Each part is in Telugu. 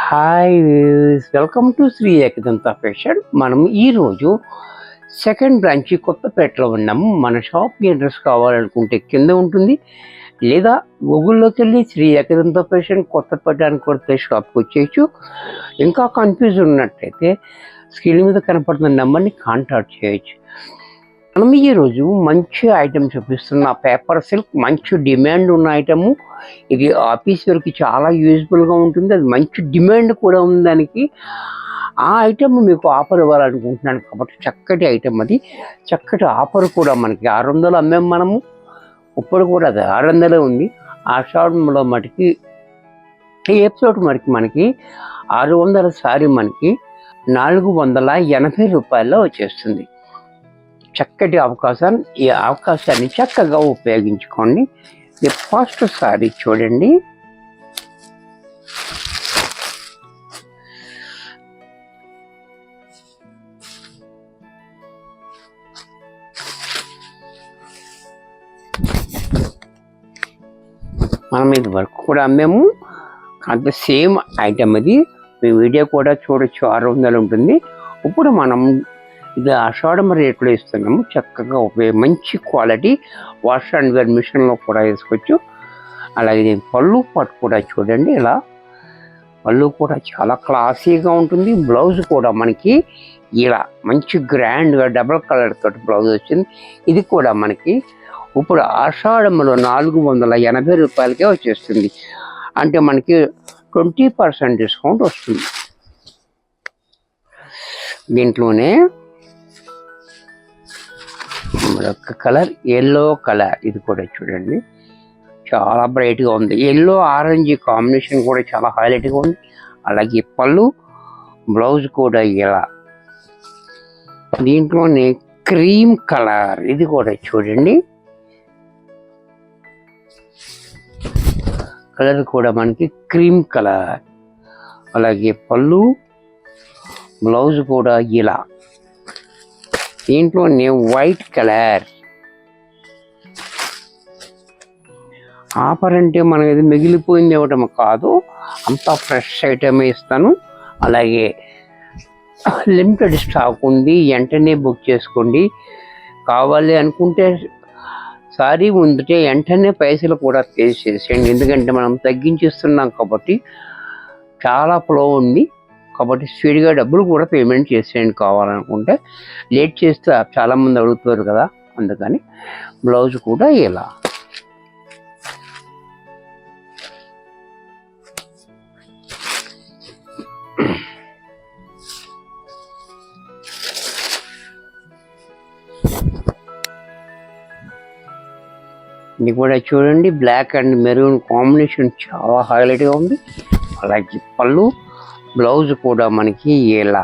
Hi welcome to Shri Ekadanta fashion. మనం ఈరోజు సెకండ్ బ్రాంచ్ కొత్తపేటలో ఉన్నాము. మన షాప్ అడ్రస్ కావాలనుకుంటే కింద ఉంటుంది, లేదా గూగుల్లోకి వెళ్ళి శ్రీ ఏకదంత ఫ్యాషన్ కొత్తపేట అని కొడితే షాప్కి వచ్చేయచ్చు. ఇంకా కన్ఫ్యూజ్ ఉన్నట్టయితే స్క్రీన్ మీద కనపడుతున్న నెంబర్ని కాంటాక్ట్ చేయొచ్చు. మనం ఈరోజు మంచి ఐటెం చూపిస్తున్న పేపర్ సిల్క్, మంచి డిమాండ్ ఉన్న ఐటము. ఇది ఆఫీస్ వరకు చాలా యూజ్ఫుల్గా ఉంటుంది, అది మంచి డిమాండ్ కూడా ఉంది దానికి. ఆ ఐటమ్ మీకు ఆఫర్ ఇవ్వాలనుకుంటున్నాను కాబట్టి చక్కటి ఐటమ్ అది. చక్కటి ఆఫర్ కూడా మనకి 600 అమ్మాం మనము, ఇప్పుడు కూడా అది 600 ఉంది. ఆ షాప్లో మటుకి ఈ ఎపిసోడ్ మనకి 600 సారీ మనకి 480 రూపాయల్లో వచ్చేస్తుంది. చక్కటి అవకాశాన్ని, ఈ అవకాశాన్ని చక్కగా ఉపయోగించుకోండి. ఇది ఫస్ట్ సారీ చూడండి. మనం ఇది వరకు కూడా అమ్మాము, అంత సేమ్ ఐటమ్ ఇది. మీ వీడియో కూడా చూడొచ్చు, 600 ఉంటుంది. ఇప్పుడు మనం ఇది ఆషాఢం రేట్లో ఇస్తున్నాము. చక్కగా మంచి క్వాలిటీ, వాష్ అండ్ వేర్ మిషన్లో కూడా వేసుకోవచ్చు. అలాగే పళ్ళు పట్టు కూడా చూడండి, ఇలా పళ్ళు కూడా చాలా క్లాసీగా ఉంటుంది. బ్లౌజ్ కూడా మనకి ఇలా మంచి గ్రాండ్గా డబల్ కలర్ తోటి బ్లౌజ్ వచ్చింది. ఇది కూడా మనకి ఇప్పుడు ఆషాఢంలో 480 రూపాయలకే వచ్చేస్తుంది. అంటే మనకి 20% డిస్కౌంట్ వస్తుంది. దీంట్లోనే మరొక కలర్, ఎల్లో కలర్, ఇది కూడా చూడండి చాలా బ్రైట్గా ఉంది. ఎల్లో ఆరెంజ్ కాంబినేషన్ కూడా చాలా హైలైట్గా ఉంది. అలాగే పళ్ళు, బ్లౌజ్ కూడా ఇలా. దీంట్లోనే క్రీమ్ కలర్, ఇది కూడా చూడండి కలర్ కూడా మనకి క్రీమ్ కలర్. అలాగే పళ్ళు, బ్లౌజ్ కూడా ఇలా. దీంట్లోనే వైట్ కలర్. ఆఫర్ అంటే మనకి ఇది మిగిలిపోయింది ఇవ్వటం కాదు, అంతా ఫ్రెష్ ఐటమే ఇస్తాను. అలాగే లిమిటెడ్ స్టాక్ ఉంది, వెంటనే బుక్ చేసుకోండి. కావాలి అనుకుంటే సారీ ఉంటే వెంటనే పైసలు కూడా పే చేసేయండి, ఎందుకంటే మనం తగ్గించిస్తున్నాం కాబట్టి చాలా ఫ్లో ఉంది. కాబట్టి స్పీడ్గా డబ్బులు కూడా పేమెంట్ చేసేయండి కావాలనుకుంటే. లేట్ చేస్తే చాలామంది అడుగుతారు కదా, అందుకని. బ్లౌజ్ కూడా ఇలా. ఇది కూడా చూడండి, బ్లాక్ అండ్ మెరూన్ కాంబినేషన్ చాలా హైలైట్గా ఉంది. అలాగే పళ్ళు, బ్లౌజ్ కూడా మనకి ఇలా.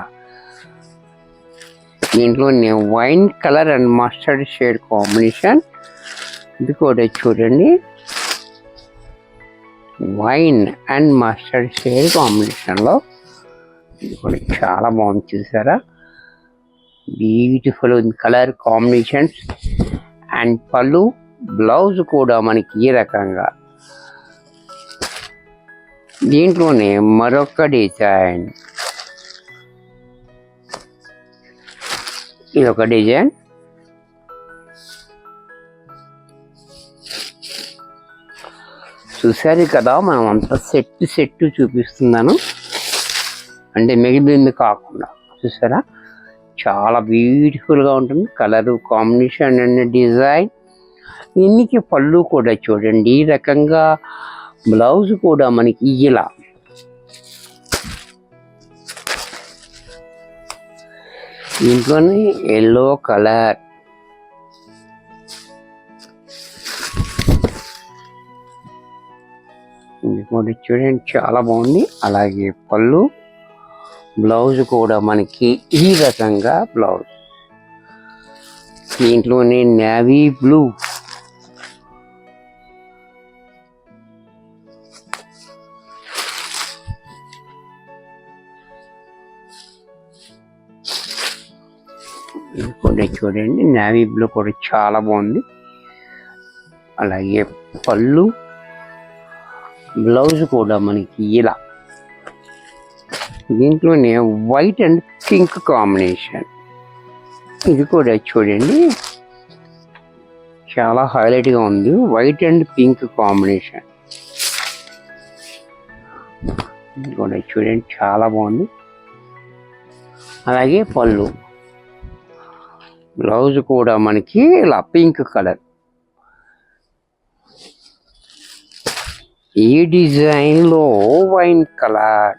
దీంట్లో wine colour and mustard shade combination. ఇది కూడా చూడండి, వైన్ అండ్ మస్టర్డ్ షేడ్ కాంబినేషన్లో. ఇది కూడా చాలా బాగుంది, చూసారా, బ్యూటిఫుల్ కలర్ కాంబినేషన్స్. అండ్ పళ్ళు, బ్లౌజ్ కూడా మనకి ఈ రకంగా. దీంట్లోనే మరొక డిజైన్, ఇది ఒక డిజైన్. చూసారు కదా, మనం అంతా సెట్ చూపిస్తున్నాను, అంటే మిగిలింది కాకుండా. చూసారా, చాలా బ్యూటిఫుల్గా ఉంటుంది కలరు కాంబినేషన్ అండ్ డిజైన్. దీనికి పళ్ళు కూడా చూడండి ఈ రకంగా, బ్లౌజ్ కూడా మనకి ఇలా. దీంట్లోనే ఎల్లో కలర్. ఇది కూడా చూడండి చాలా బాగుంది. అలాగే పళ్ళు, బ్లౌజ్ కూడా మనకి ఈ రకంగా బ్లౌజ్. దీంట్లోనే నేవీ బ్లూ. ఇది కూడా చూడండి, నేవీ బ్లూ కూడా చాలా బాగుంది. అలాగే పళ్ళు, బ్లౌజ్ కూడా మనకి ఇలా. దీంట్లోనే వైట్ అండ్ పింక్ కాంబినేషన్. ఇది కూడా చూడండి చాలా హైలైట్గా ఉంది. White and pink combination. ఇది కూడా చూడండి చాలా బాగుంది. అలాగే పళ్ళు, బ్లౌజ్ కూడా మనకి ఇలా పింక్ కలర్. ఈ డిజైన్లో వైన్ కలర్.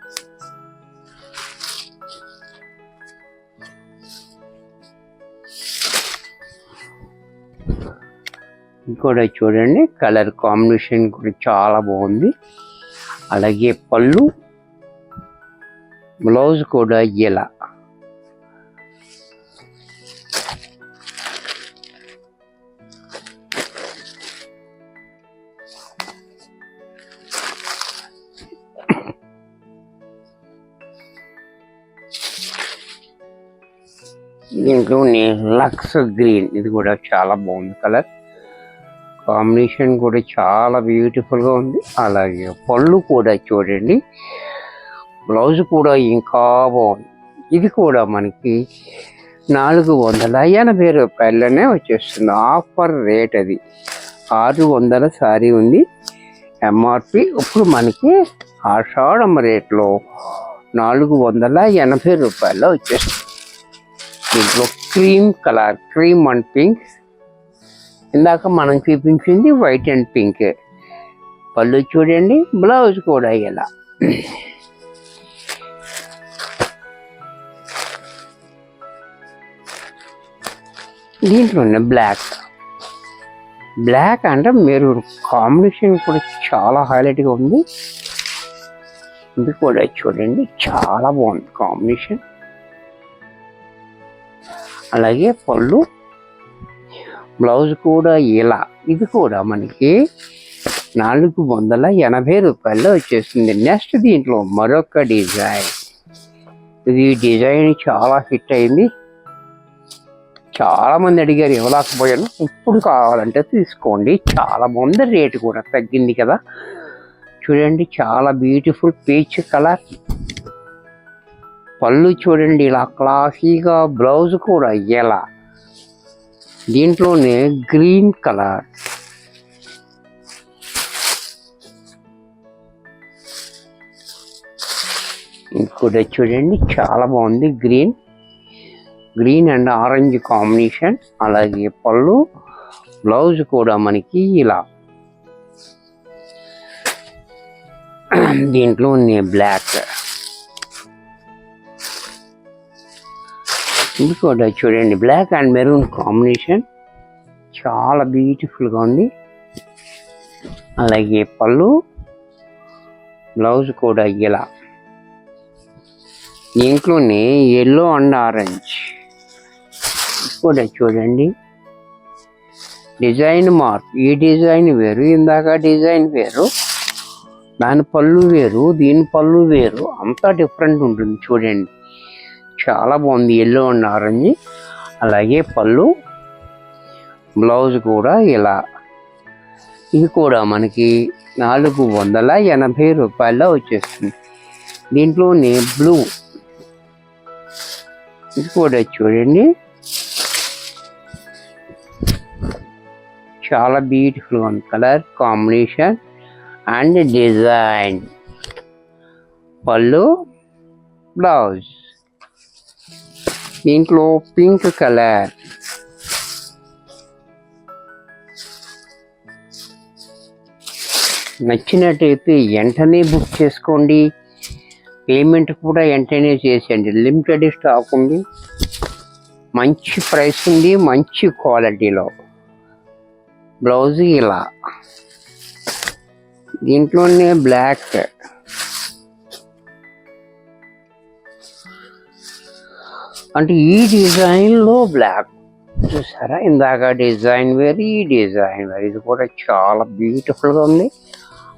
కూడా చూడండి కలర్ కాంబినేషన్ కూడా చాలా బాగుంది. అలాగే పళ్ళు, బ్లౌజ్ కూడా ఇలా. దీంట్లో లక్స్ గ్రీన్, ఇది కూడా చాలా బాగుంది కలర్ కాంబినేషన్ కూడా చాలా బ్యూటిఫుల్గా ఉంది. అలాగే పళ్ళు కూడా చూడండి, బ్లౌజ్ కూడా ఇంకా బాగుంది. ఇది కూడా మనకి 480 రూపాయలనే వచ్చేస్తుంది. ఆఫర్ రేట్ అది. 600 శారీ ఉంది ఎంఆర్పి. ఇప్పుడు మనకి ఆషాఢం రేట్లో 480 రూపాయల్లో వచ్చేస్తుంది. దీంట్లో cream colour, cream and pink. ఇందాక మనం చూపించింది వైట్ అండ్ పింక్. పళ్ళు చూడండి, బ్లౌజ్ కూడా ఇలా. దీంట్లోనే బ్లాక్, బ్లాక్ అంటే మెరూన్ కాంబినేషన్ కూడా చాలా హైలైట్గా ఉంది. ఇది కూడా చూడండి చాలా బాగుంది కాంబినేషన్. అలాగే పళ్ళు, బ్లౌజ్ కూడా ఇలా. ఇది కూడా మనకి 480 రూపాయల్లో వచ్చేసింది. నెక్స్ట్ దీంట్లో మరొక డిజైన్. ఇది డిజైన్ చాలా హిట్ అయింది, చాలా మంది అడిగారు, ఇవ్వలేకపోయాను. ఇప్పుడు కావాలంటే తీసుకోండి, చాలా బాగుంది. రేటు కూడా తగ్గింది కదా. చూడండి చాలా బ్యూటిఫుల్ పీచ్ కలర్. పళ్ళు చూడండి ఇలా క్లాసీగా, బ్లౌజ్ కూడా ఎలా. దీంట్లోనే గ్రీన్ కలర్. ఇది కూడా చూడండి చాలా బాగుంది. Green, green and orange combination. అలాగే పళ్ళు, బ్లౌజ్ కూడా మనకి ఇలా. దీంట్లోనే బ్లాక్. ఇది కూడా చూడండి బ్లాక్ అండ్ మెరూన్ కాంబినేషన్ చాలా బ్యూటిఫుల్గా ఉంది. అలాగే పళ్ళు, బ్లౌజ్ కూడా ఇలా. దీంట్లోనే ఎల్లో అండ్ ఆరెంజ్. కూడా చూడండి డిజైన్ మార్క్. ఈ డిజైన్ వేరు, ఇందాక డిజైన్ వేరు, దాని పళ్ళు వేరు, దీని పళ్ళు వేరు, అంతా డిఫరెంట్ ఉంటుంది. చూడండి చాలా బాగుంది ఎల్లో అండ్ ఆరెంజ్. అలాగే పళ్ళు, బ్లౌజ్ కూడా ఇలా. ఇది కూడా మనకి 480 రూపాయల్లో వచ్చేస్తుంది. దీంట్లోనే బ్లూ. ఇది కూడా చూడండి చాలా బ్యూటిఫుల్గా ఉంది కలర్ కాంబినేషన్ అండ్ డిజైన్. పళ్ళు, బ్లౌజ్. దీంట్లో పింక్ కలర్. నచ్చినట్టయితే వెంటనే బుక్ చేసుకోండి. పేమెంట్ కూడా వెంటనే చేసేయండి. లిమిటెడ్ స్టాక్ ఉంది, మంచి ప్రైస్ ఉంది, మంచి క్వాలిటీలో. బ్లౌజ్ ఇలా. దీంట్లోనే బ్లాక్. అంటే ఈ డిజైన్లో బ్లాక్ చూసారా, ఇందాక డిజైన్ వేరు, ఈ డిజైన్ వేరు. ఇది కూడా చాలా బ్యూటిఫుల్గా ఉంది.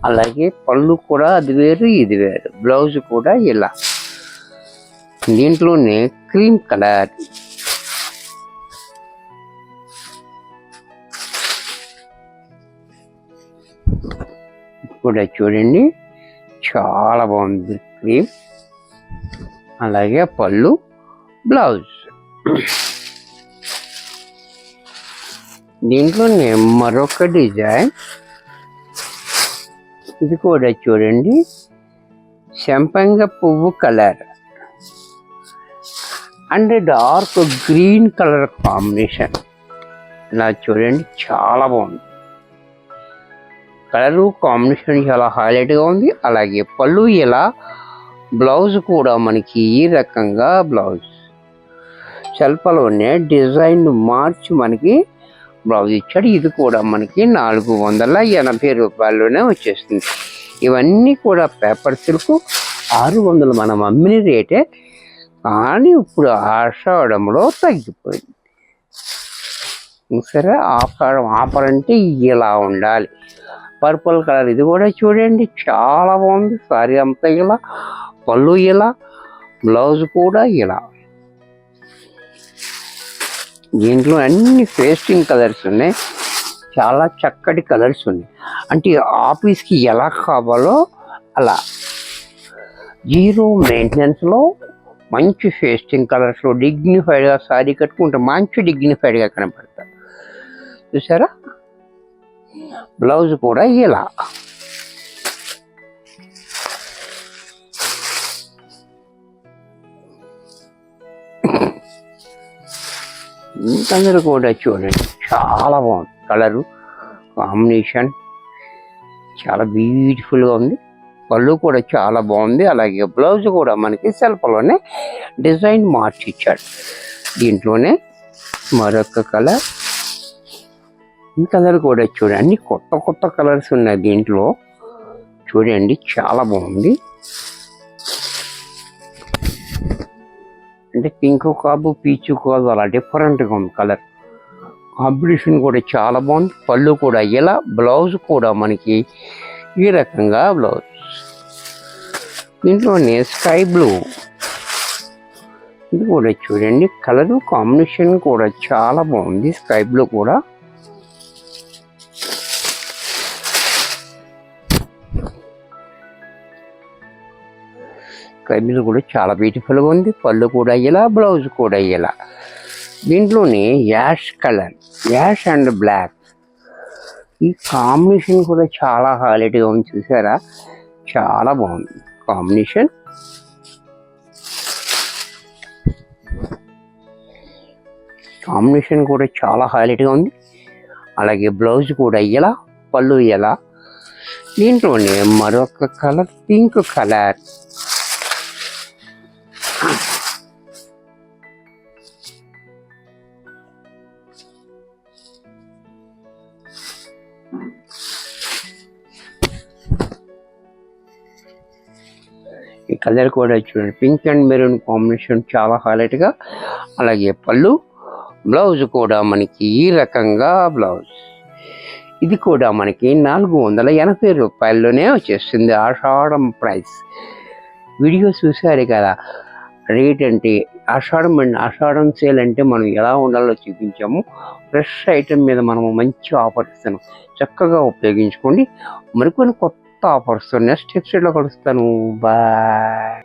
అలాగే పళ్ళు కూడా అది వేరు, ఇది వేరు. బ్లౌజ్ కూడా ఇలా. దీంట్లోనే క్రీమ్ కలర్. కూడా చూడండి చాలా బాగుంది క్రీమ్. అలాగే పళ్ళు, బ్లౌజ్. దీంట్లోనే మరొక డిజైన్, ఇది కూడా చూడండి, సంపంగ పువ్వు colour and dark green colour combination. ఇలా చూడండి, చాలా బాగుంది. కలరు కాంబినేషన్ చాలా హైలైట్గా ఉంది. అలాగే పళ్ళు ఇలా, బ్లౌజ్ కూడా మనకి ఈ రకంగా బ్లౌజ్ శిల్పలోనే డిజైన్ మార్చి మనకి బ్లౌజ్ ఇచ్చాడు. ఇది కూడా మనకి 480 రూపాయల్లోనే వచ్చేస్తుంది. ఇవన్నీ కూడా పేపర్ సిల్క్ 600 మనం అమ్మిన రేటే, కానీ ఇప్పుడు ఆషాఢంలో తగ్గిపోయింది. సరే, ఆఫర్ అంటే ఇలా ఉండాలి. పర్పుల్ కలర్, ఇది కూడా చూడండి, చాలా బాగుంది. సారీ అంతా ఇలా, పళ్ళు ఇలా, బ్లౌజ్ కూడా ఇలా. దీంట్లో అన్ని పేస్టింగ్ కలర్స్ ఉన్నాయి, చాలా చక్కటి కలర్స్ ఉన్నాయి. అంటే ఆఫీస్కి ఎలా కావాలో అలా, జీరో మెయింటెనెన్స్లో మంచి పేస్టింగ్ కలర్స్లో డిగ్నిఫైడ్గా సారీ కట్టుకుంటే మంచి డిగ్నిఫైడ్గా కనపడతారు. చూసారా, బ్లౌజ్ కూడా ఇలా. అందరూ కూడా చూడండి, చాలా బాగుంది. కలరు కాంబినేషన్ చాలా బ్యూటిఫుల్గా ఉంది. పళ్ళు కూడా చాలా బాగుంది. అలాగే బ్లౌజ్ కూడా మనకి సెల్ఫ్లోనే డిజైన్ మార్చి ఇచ్చాడు. దీంట్లోనే మరొక కలర్, ఈ కలర్ కూడా చూడండి, అన్ని కొత్త కొత్త కలర్స్ ఉన్నాయి దీంట్లో. చూడండి, చాలా బాగుంది. అంటే పింక్ కాదు, పీచు కాదు, అలా డిఫరెంట్గా ఉంది కలర్ కాంబినేషన్ కూడా చాలా బాగుంది. పళ్ళు కూడా ఇలా, బ్లౌజ్ కూడా మనకి ఈ రకంగా బ్లౌజ్. దీంట్లోనే స్కై బ్లూ, ఇది కూడా చూడండి, కలర్ కాంబినేషన్ కూడా చాలా బాగుంది. స్కై బ్లూ కూడా కైబిల్ కూడా చాలా బ్యూటిఫుల్గా ఉంది. పళ్ళు కూడా ఇలా, బ్లౌజ్ కూడా ఇలా. దీంట్లోనే ash colour, ash and black, ఈ కాంబినేషన్ కూడా చాలా హైలైట్గా ఉంది. చూసారా, చాలా బాగుంది కాంబినేషన్. కాంబినేషన్ కూడా చాలా హైలైట్గా ఉంది. అలాగే బ్లౌజ్ కూడా ఇలా, పళ్ళు ఇలా. దీంట్లోనే మరొక కలర్, పింక్ కలర్. ఈ కలర్ కూడా చూడండి, పింక్ అండ్ మెరూన్ కాంబినేషన్ చాలా హైలైట్గా. అలాగే పళ్ళు, బ్లౌజ్ కూడా మనకి ఈ రకంగా బ్లౌజ్. ఇది కూడా మనకి 480 రూపాయల్లోనే వచ్చేస్తుంది. ఆషాఢం ప్రైస్. వీడియో చూసారు కదా, రేట్ అంటే ఆషాఢం సేల్ అంటే మనం ఎలా ఉండాలో చూపించాము. ఫ్రెష్ ఐటెం మీద మనము మంచి ఆఫర్ ఇస్తాను, చక్కగా ఉపయోగించుకోండి. మరికొన్ని కొత్త ఆఫర్స్ నెక్స్ట్ ఎపిసోడ్లో కలుస్తాను. బాయ్.